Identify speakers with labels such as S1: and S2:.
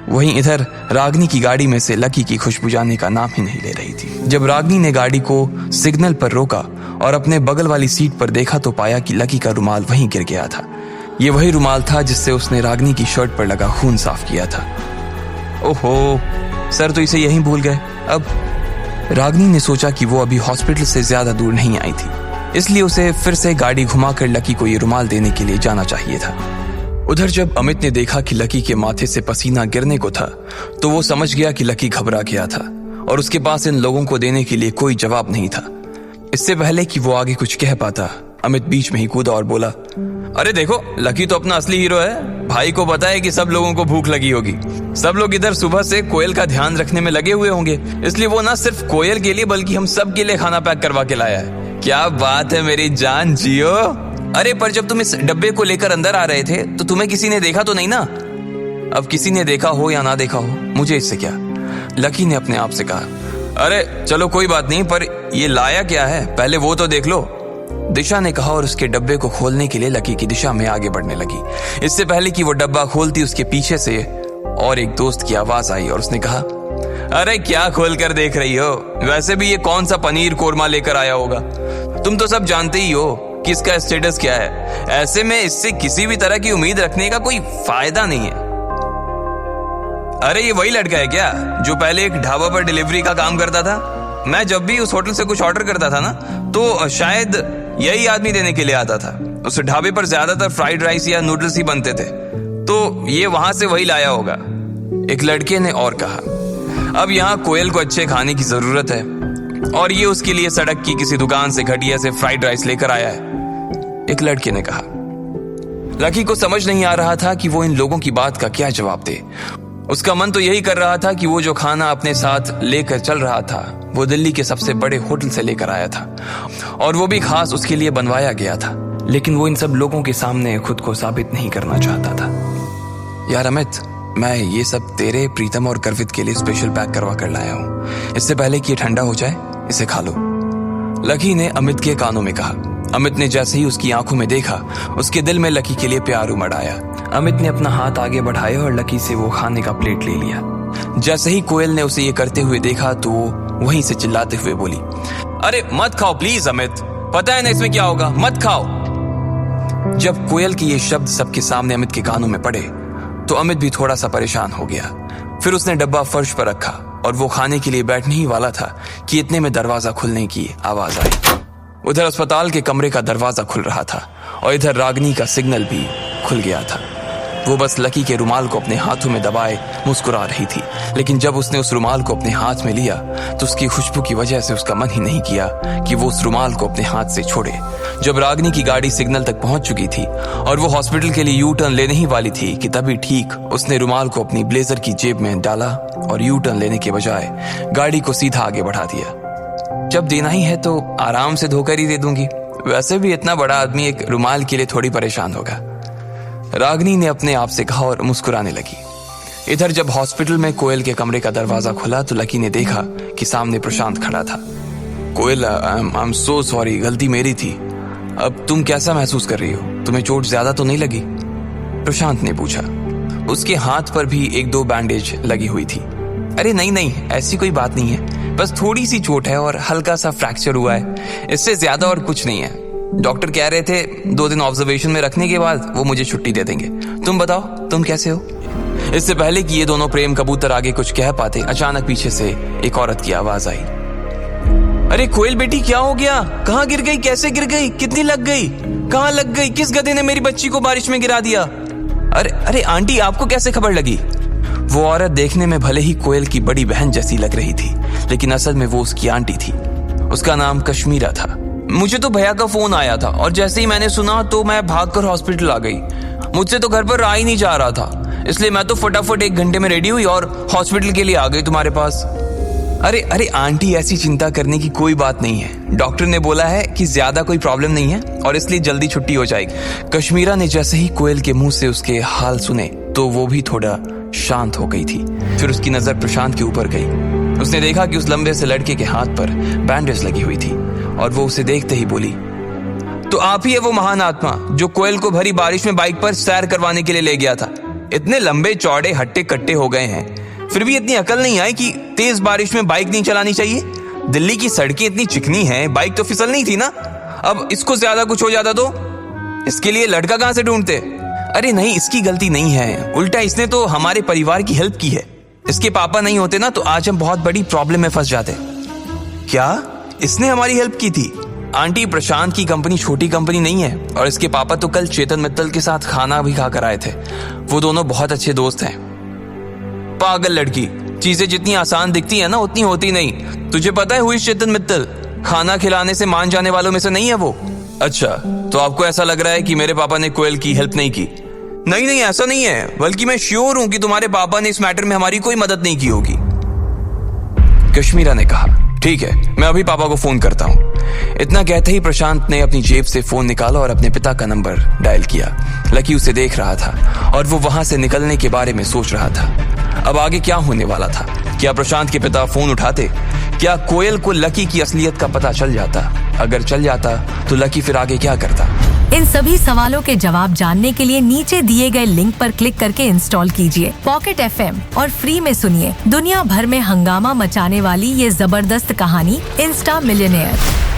S1: वहीं इधर रागनी की गाड़ी में से लकी की खुशबू जाने का नाम ही नहीं ले रही थी। जब रागनी ने गाड़ी को सिग्नल पर रोका और अपने बगल वाली सीट पर देखा तो पाया कि लकी का रुमाल वहीं गिर गया था। ये वही रुमाल था जिससे उसने रागनी की शर्ट पर लगा खून साफ किया था। ओहो, सर तो इसे यहीं भूल गए। अब रागनी ने सोचा कि वो अभी हॉस्पिटल से ज्यादा दूर नहीं आई थी, इसलिए उसे फिर से गाड़ी घुमाकर लकी को ये रुमाल देने के लिए जाना चाहिए था। उधर जब अमित ने देखा कि लकी के माथे से पसीना गिरने को था तो वो समझ गया कि लकी घबरा गया था और उसके पास इन लोगों को देने के लिए कोई जवाब नहीं था। इससे पहले कि वो आगे कुछ कह पाता, अमित बीच में ही कूदा और बोला, अरे देखो, लकी तो अपना असली हीरो है। भाई को पता है कि सब लोगों को भूख लगी होगी। सब लोग इधर सुबह से कोयल का ध्यान रखने में लगे हुए होंगे, इसलिए वो ना सिर्फ कोयल के लिए बल्कि हम सब के लिए खाना पैक करवा के लाया है। क्या बात है मेरी जान जियो। अरे पर जब तुम इस डब्बे को लेकर अंदर आ रहे थे तो तुम्हें किसी ने देखा तो नहीं ना? अब किसी ने देखा हो या ना देखा हो, मुझे इससे क्या, लकी ने अपने आप से कहा। अरे चलो कोई बात नहीं, पर ये लाया क्या है पहले वो तो देख लो, दिशा ने कहा और उसके डब्बे को खोलने के लिए लकी की दिशा में आगे बढ़ने लगी। इससे पहले कि वो डब्बा खोलती उसके पीछे से और एक दोस्त की आवाज आई और उसने कहा, अरे क्या खोल कर देख रही हो? वैसे भी ये कौन सा पनीर कोरमा लेकर आया होगा? तुम तो सब जानते ही हो कि इसका स्टेटस क्या है। ऐसे में इससे किसी भी तरह की उम्मीद रखने का कोई फायदा नहीं है। अरे ये वही लड़का है क्या जो पहले एक ढाबा पर डिलीवरी का काम करता था? मैं जब भी उस होटल से कुछ ऑर्डर करता था ना तो शायद यही आदमी देने के लिए आता था। उस ढाबे पर ज्यादातर फ्राइड राइस या नूडल्स ही बनते थे, तो ये वहां से वही लाया होगा, एक लड़के ने और कहा। अब यहाँ कोयल को अच्छे खाने की जरूरत है और ये उसके लिए सड़क की किसी दुकान से घटिया से फ्राइड राइस लेकर आया है, एक लड़के ने कहा। लकी को समझ नहीं आ रहा था कि वो इन लोगों की बात का क्या जवाब दे। उसका मन तो यही कर रहा था कि वो जो खाना अपने साथ लेकर चल रहा था वो दिल्ली के सबसे बड़े होटल से लेकर आया था और वो भी खास उसके लिए बनवाया गया था, लेकिन वो इन सब लोगों के सामने खुद को साबित नहीं करना चाहता था। यार अमित, मैं ये सब तेरे, प्रीतम और गर्वित के लिए स्पेशल पैक करवा कर लाया हूँ। इससे पहले कि ये ठंडा हो जाए इसे खा लो, लकी ने अमित के कानों में कहा। अमित ने जैसे ही उसकी आंखों में देखा उसके दिल में लकी के लिए प्यार उमड़ आया। अमित ने अपना हाथ आगे बढ़ाया और लकी से वो खाने का प्लेट ले लिया। जैसे ही कोयल ने उसे ये करते हुए देखा तो वो वहीं से चिल्लाते हुए बोली, अरे मत खाओ प्लीज अमित, पता है ना इसमें क्या होगा, मत खाओ। जब कोयल के ये शब्द सबके सामने अमित के कानों में पड़े तो अमित भी थोड़ा सा परेशान हो गया। फिर उसने डब्बा फर्श पर रखा और वो खाने के लिए बैठने ही वाला था कि इतने में दरवाजा खुलने की आवाज आई। उधर अस्पताल के कमरे का दरवाजा खुल रहा था और इधर रागनी का सिग्नल भी खुल गया था। वो बस लकी के रुमाल को अपने हाथों में दबाए मुस्कुरा रही थी, लेकिन जब उसने उस रुमाल को अपने हाथ में लिया तो उसकी खुशबू की वजह से उसका मन ही नहीं किया कि वो उस रुमाल को अपने हाथ से छोड़े। जब रागनी की गाड़ी सिग्नल तक पहुंच चुकी थी और वो हॉस्पिटल के लिए यू टर्न लेने ही वाली थी कि तभी ठीक उसने रुमाल को अपनी ब्लेजर की जेब में डाला और यू टर्न लेने के बजाय गाड़ी को सीधा आगे बढ़ा दिया। जब देना ही है तो आराम से धोकर ही दे दूंगी, वैसे भी इतना बड़ा आदमी एक रुमाल के लिए थोड़ी परेशान होगा, रागनी ने अपने आप से कहा और मुस्कुराने लगी। इधर जब हॉस्पिटल में कोयल के कमरे का दरवाजा खुला तो लकी ने देखा कि सामने प्रशांत खड़ा था। कोयल, आई एम सो सॉरी, गलती मेरी थी। अब तुम कैसा महसूस कर रही हो? तुम्हें चोट ज्यादा तो नहीं लगी? प्रशांत ने पूछा। उसके हाथ पर भी एक दो बैंडेज लगी हुई थी। अरे नहीं नहीं, ऐसी कोई बात नहीं है, बस थोड़ी सी चोट है और हल्का सा फ्रैक्चर हुआ है, इससे ज्यादा और कुछ नहीं है। डॉक्टर कह रहे थे 2 दिन ऑब्जर्वेशन में रखने के बाद वो मुझे छुट्टी दे देंगे। तुम बताओ, तुम कैसे हो? इससे पहले कि ये दोनों प्रेम कबूतर आगे कुछ कह पाते, अचानक पीछे से एक औरत की आवाज आई। अरे कोयल बेटी, क्या हो गया? कहाँ गिर गई? कैसे गिर गई? कितनी लग गई? कहाँ लग गई? किस गधे ने मेरी बच्ची को बारिश में गिरा दिया? अरे अरे आंटी, आपको कैसे खबर लगी? वो औरत देखने में भले ही कोयल की बड़ी बहन जैसी लग रही थी, लेकिन असल में वो उसकी आंटी थी। उसका नाम कश्मीरा था। मुझे तो भैया का फोन आया था और जैसे ही मैंने सुना तो मैं भागकर हॉस्पिटल आ गई। मुझसे तो घर पर रहा ही नहीं जा रहा था, इसलिए मैं तो फटाफट 1 घंटे में रेडी हुई और हॉस्पिटल के लिए आ गई तुम्हारे पास। अरे अरे आंटी, ऐसी चिंता करने की कोई बात नहीं है। डॉक्टर ने बोला है कि ज्यादा कोई प्रॉब्लम नहीं है और इसलिए जल्दी छुट्टी हो जाएगी। कश्मीरा ने जैसे ही कोयल के मुंह से उसके हाल सुने तो वो भी थोड़ा शांत हो गई थी। फिर उसकी नजर प्रशांत के ऊपर गई। उसने देखा कि उस लंबे से लड़के के हाथ पर बैंडेज लगी हुई थी और वो उसे देखते ही बोली, तो आप ही है वो महान आत्मा जो कोयल को भरी बारिश में बाइक पर सैर करवाने के लिए ले गया था? इतने लंबे चौड़े हट्टे कट्टे हो गए हैं, फिर भी इतनी अकल नहीं आई कि तेज बारिश में बाइक नहीं चलानी चाहिए। दिल्ली की सड़कें इतनी चिकनी हैं, बाइक तो फिसलनी थी ना। अब इसको ज्यादा कुछ हो जाता तो इसके लिए लड़का कहां से ढूंढते? अरे नहीं, इसकी गलती नहीं है, उल्टा इसने तो हमारे परिवार की हेल्प की है। इसके पापा नहीं होते ना तो आज हम बहुत बड़ी प्रॉब्लम में फंस जाते। क्या इसने हमारी हेल्प की थी? आंटी, प्रशांत की कंपनी छोटी कंपनी नहीं है और इसके पापा तो कल चेतन मित्तल के साथ खाना भी खा कर आए थे। वो दोनों बहुत अच्छे दोस्त हैं। पागल लड़की, चीजें जितनी आसान दिखती है ना उतनी होती नहीं। तुझे पता है हुई चेतन मित्तल खाना खिलाने से मान जाने वालों में से नहीं है वो। अच्छा, तो आपको ऐसा लग रहा है कि मेरे पापा ने कोयल की हेल्प नहीं की? नहीं नहीं, ऐसा नहीं है, बल्कि मैं श्योर हूं कि तुम्हारे पापा ने इस मैटर में हमारी कोई मदद नहीं की होगी। कश्मीरा ने कहा, ठीक है, मैं अभी पापा को फोन करता हूं। इतना कहते ही प्रशांत ने अपनी जेब से फोन निकाला और अपने पिता का नंबर डायल किया। लकी उसे देख रहा था और वो वहां से निकलने के बारे में सोच रहा था। अब आगे क्या होने वाला था? क्या प्रशांत के पिता फोन उठाते? क्या कोयल को लकी की असलियत का पता चल जाता? अगर चल जाता तो लकी फिर आगे क्या करता?
S2: इन सभी सवालों के जवाब जानने के लिए नीचे दिए गए लिंक पर क्लिक करके इंस्टॉल कीजिए पॉकेट FM और फ्री में सुनिए दुनिया भर में हंगामा मचाने वाली ये जबरदस्त कहानी इंस्टा मिलियनेयर।